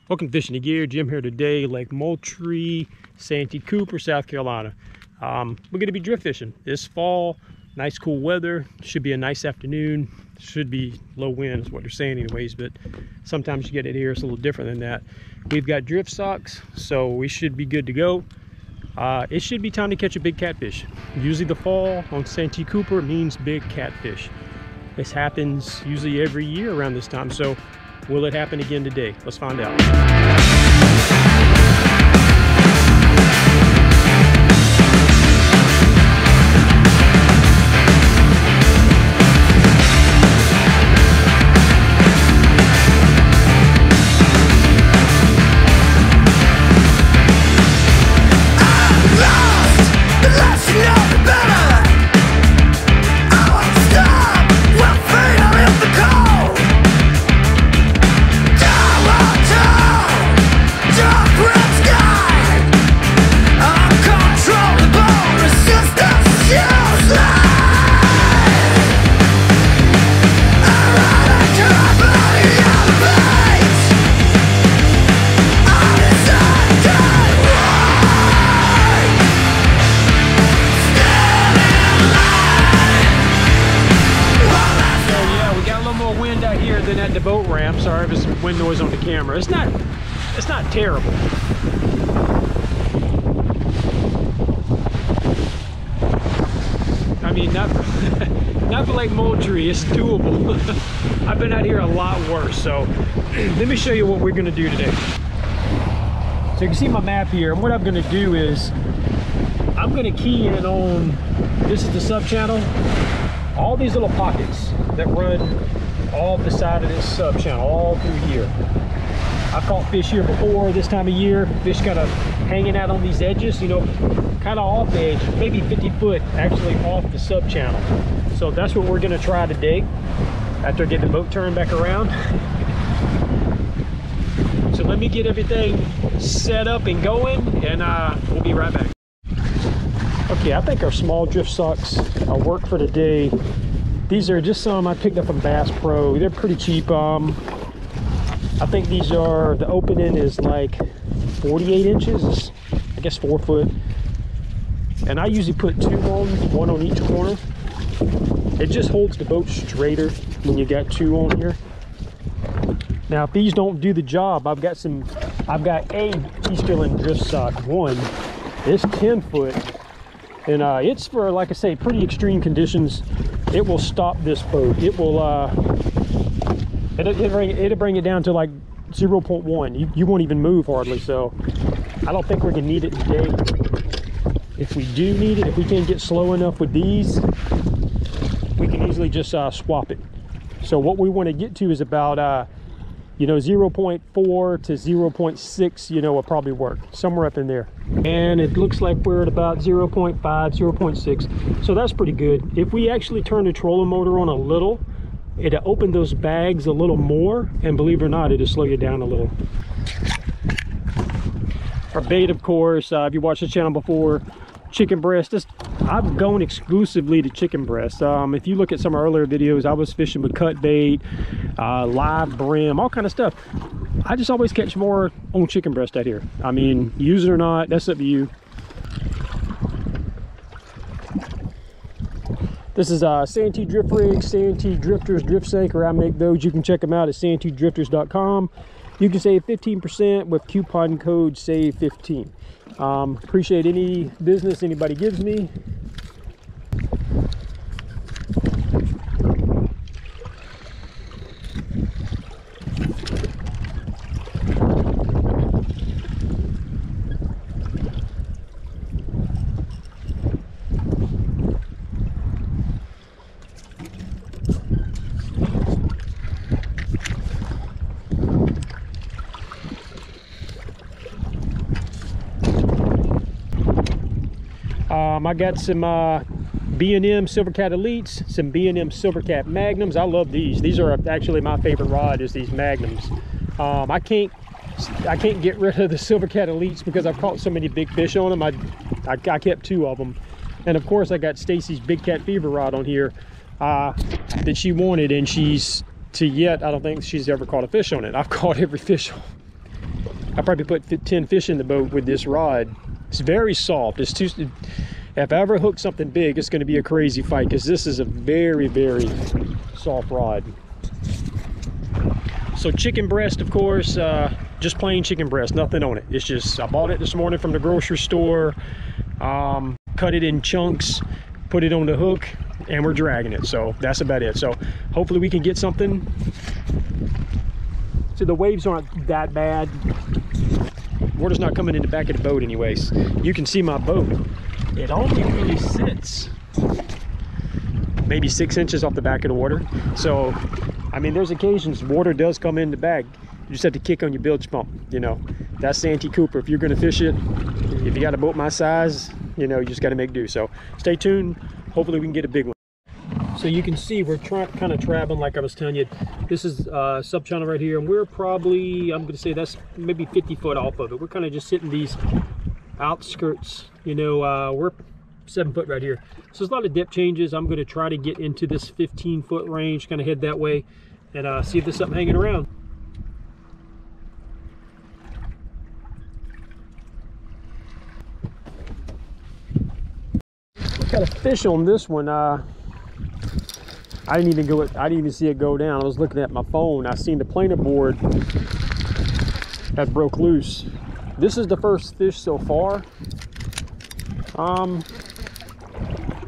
Welcome to Fishing the Gear. Jim here today, Lake Moultrie, Santee, Cooper, South Carolina. We're going to be drift fishing this fall. Nice cool weather. Should be a nice afternoon. Should be low wind is what they're saying anyways, but sometimes you get it here. It's a little different than that. We've got drift socks, so we should be good to go. It should be time to catch a big catfish. Usually the fall on Santee Cooper means big catfish. This happens usually every year around this time, so will it happen again today? Let's find out. Than at the boat ramp. Sorry if it's wind noise on the camera. It's not terrible. I mean, not for Lake Moultrie. It's doable. I've been out here a lot worse. So let me show you what we're going to do today. So you can see my map here, and what I'm going to do is I'm going to key in on, this is the sub channel, all these little pockets that run off the side of this sub channel, all through here. I've caught fish here before this time of year. Fish kind of hanging out on these edges, you know, kind of off the edge, maybe 50 foot actually off the sub channel. So that's what we're going to try today after I get the boat turned back around. So let me get everything set up and going, and we'll be right back. Okay, I think our small drift socks will work for today. These are just some I picked up from Bass Pro. They're pretty cheap. I think these are, the opening is like 48 inches, I guess 4 foot. And I usually put 2 on, 1 on each corner. It just holds the boat straighter when you got 2 on here. Now if these don't do the job, I've got a Easterland drift sock, one. It's 10 foot. And it's for, like I say, pretty extreme conditions. It will stop this boat. It will it'll bring it down to like 0.1. You won't even move hardly. So I don't think we're gonna need it today. If we do need it, if we can't get slow enough with these, we can easily just swap it. So what we want to get to is about you know, 0.4 to 0.6, you know, will probably work somewhere up in there. And it looks like we're at about 0.5, 0.6. So that's pretty good. If we actually turn the trolling motor on a little, it'll open those bags a little more, and believe it or not, it'll slow you down a little. Our bait, of course, if you watched the channel before, chicken breast. I've gone exclusively to chicken breast. If you look at some earlier videos, I was fishing with cut bait, live brim, all kind of stuff. I just always catch more on chicken breast out here. I mean, use it or not, that's up to you. This is Santee Drift Rig, Santee Drifters Drift Sinker. I make those. You can check them out at santeedrifters.com. You can save 15% with coupon code SAVE15. Appreciate any business anybody gives me. I got some B&M Silvercat Elites, some B&M Silvercat Magnums. I love these. These are actually my favorite rod, is these Magnums. I can't get rid of the Silvercat Elites because I've caught so many big fish on them. I kept 2 of them. And of course I got Stacy's Big Cat Fever rod on here that she wanted, and I don't think she's ever caught a fish on it. I've caught every fish I probably put 10 fish in the boat with this rod. It's very soft. It's too, if I ever hook something big, it's going to be a crazy fight, because this is a very, very soft rod. So chicken breast, of course, just plain chicken breast, nothing on it. It's just, I bought it this morning from the grocery store, cut it in chunks, put it on the hook, and we're dragging it. So that's about it. So hopefully we can get something. So the waves aren't that bad. Water's not coming in the back of the boat anyways. You can see my boat. It only really sits maybe 6 inches off the back of the water. So, I mean, there's occasions water does come in the bag. You just have to kick on your bilge pump, you know. That's Santee Cooper. If you're gonna fish it, if you got a boat my size, you know, you just gotta make do. So stay tuned. Hopefully we can get a big one. So you can see we're kind of traveling, like I was telling you. This is sub channel right here, and we're probably, I'm gonna say that's maybe 50 foot off of it. We're kind of just hitting these outskirts, you know. We're 7 foot right here. So there's a lot of depth changes. I'm gonna try to get into this 15 foot range, kind of head that way, and see if there's something hanging around. Got a fish on this one. I didn't even see it go down. I was looking at my phone. I seen the planer board that broke loose. This is the first fish so far.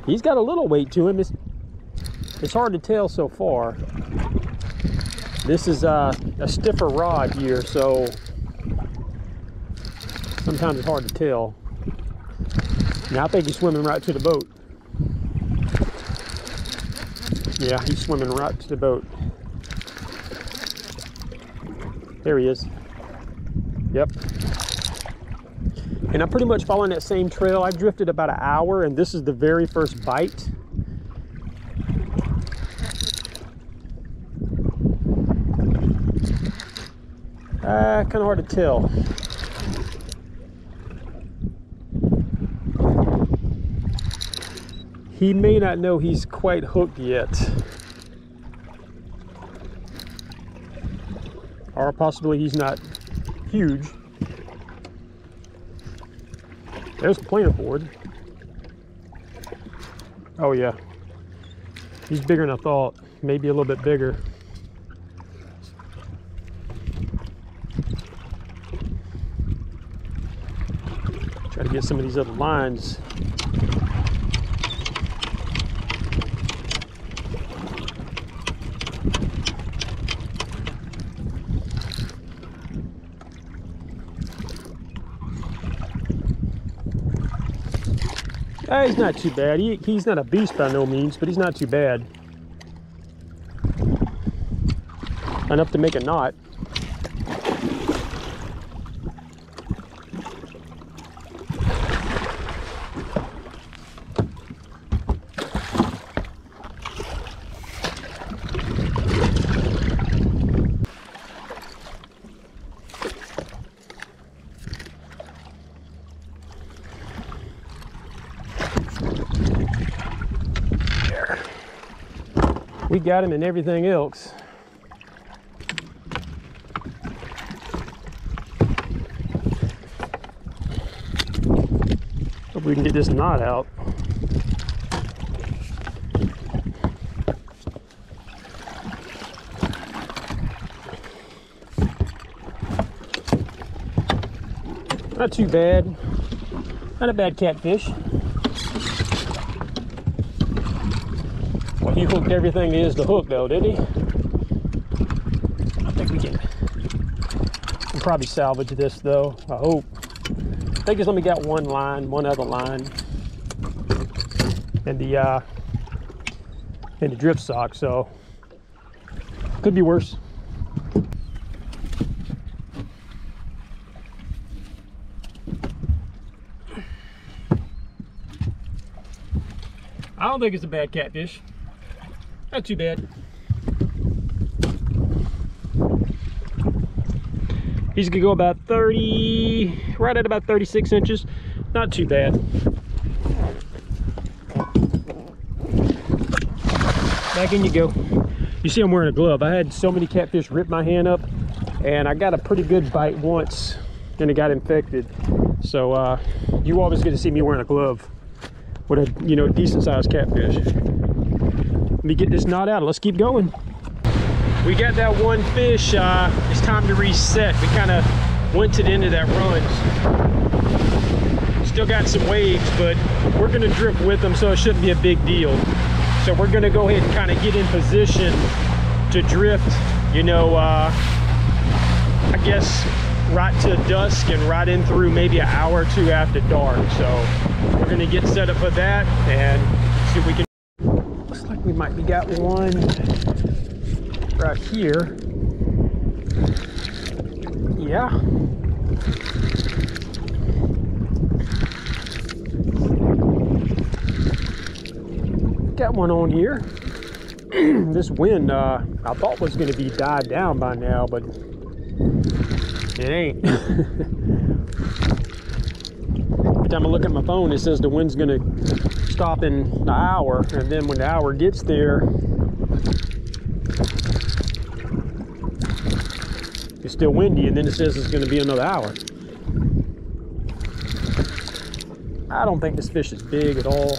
He's got a little weight to him. It's hard to tell so far. This is a stiffer rod here, so sometimes it's hard to tell. Now I think he's swimming right to the boat. Yeah, he's swimming right to the boat. There he is. Yep. And I'm pretty much following that same trail. I drifted about an hour, and this is the very first bite. Kind of hard to tell. He may not know he's quite hooked yet. Or possibly he's not huge. There's a planer board. Oh yeah. He's bigger than I thought. Maybe a little bit bigger. Try to get some of these other lines. He's not too bad. He's not a beast by no means, but he's not too bad. Enough to make a knot. We got him and everything else. Hope we can get this knot out. Not too bad. Not a bad catfish. Well, he hooked everything there is to hook though, did he? I think we can probably salvage this though, I hope. I think he's only got one other line. And the drift sock, so could be worse. I don't think it's a bad catfish. Not too bad. He's gonna go about 30, right at about 36 inches. Not too bad. Back in you go. You see I'm wearing a glove. I had so many catfish rip my hand up, and I got a pretty good bite once and it got infected. So you always get to see me wearing a glove with a, you know, decent sized catfish. Let me get this knot out. Let's keep going. We got that one fish. It's time to reset. We kind of went to the end of that run. Still got some waves, but we're going to drift with them, so it shouldn't be a big deal. So we're going to go ahead and kind of get in position to drift, you know, I guess right to dusk and right in through maybe an hour or two after dark. So we're going to get set up for that and see if we can. Looks like we might be got one right here. Yeah. Got one on here. This wind I thought was going to be died down by now, but it ain't. Every time I look at my phone, it says the wind's going to stop in an hour, and then when the hour gets there, it's still windy, and then it says it's going to be another hour. I don't think this fish is big at all.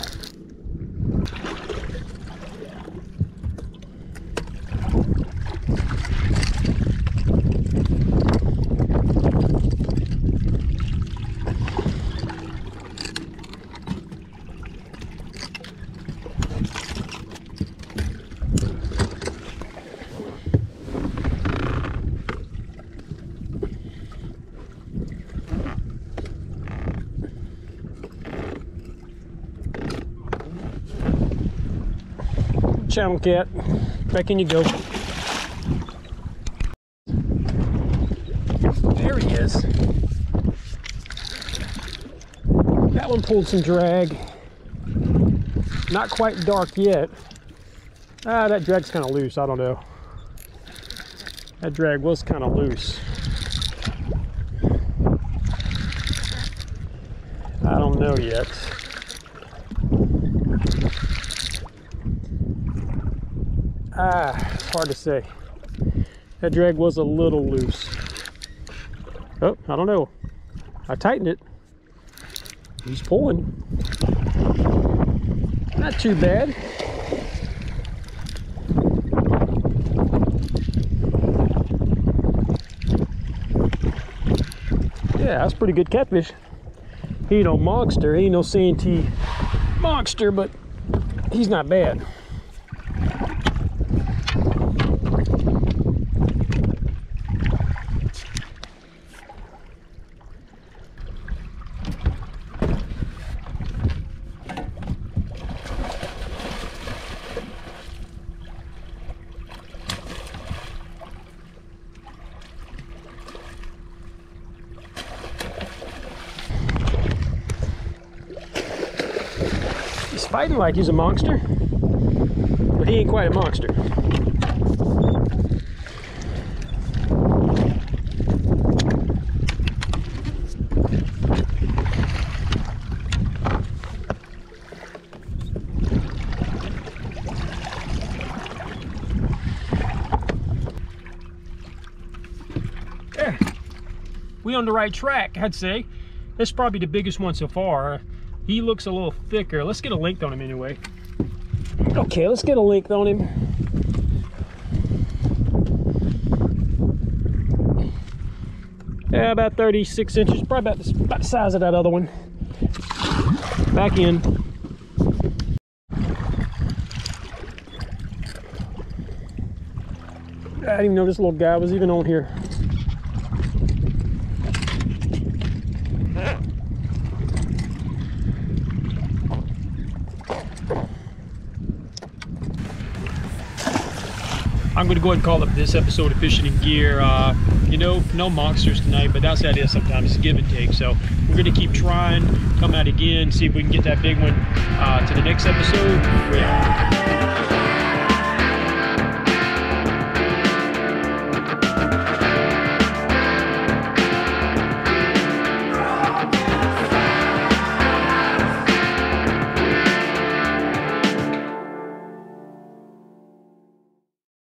Channel cat, back in you go. There he is. That one pulled some drag. Not quite dark yet. That drag's kind of loose. I don't know. That drag was kind of loose. I don't know yet. It's hard to say. That drag was a little loose. Oh, I don't know. I tightened it. He's pulling. Not too bad. Yeah, that's pretty good catfish. He ain't no monster. He ain't no Santee monster, but he's not bad. He's fighting like he's a monster, but he ain't quite a monster. There. We on the right track, I'd say. This is probably the biggest one so far. He looks a little thicker. Let's get a length on him anyway. Okay, let's get a length on him. Yeah, about 36 inches. Probably about the size of that other one. Back in. I didn't even know this little guy was even on here. I'm going to go ahead and call up this episode of Fishing and Gear. You know, no monsters tonight, but that's how it is sometimes. It's give and take. So we're going to keep trying, come out again, see if we can get that big one. To the next episode, we're out.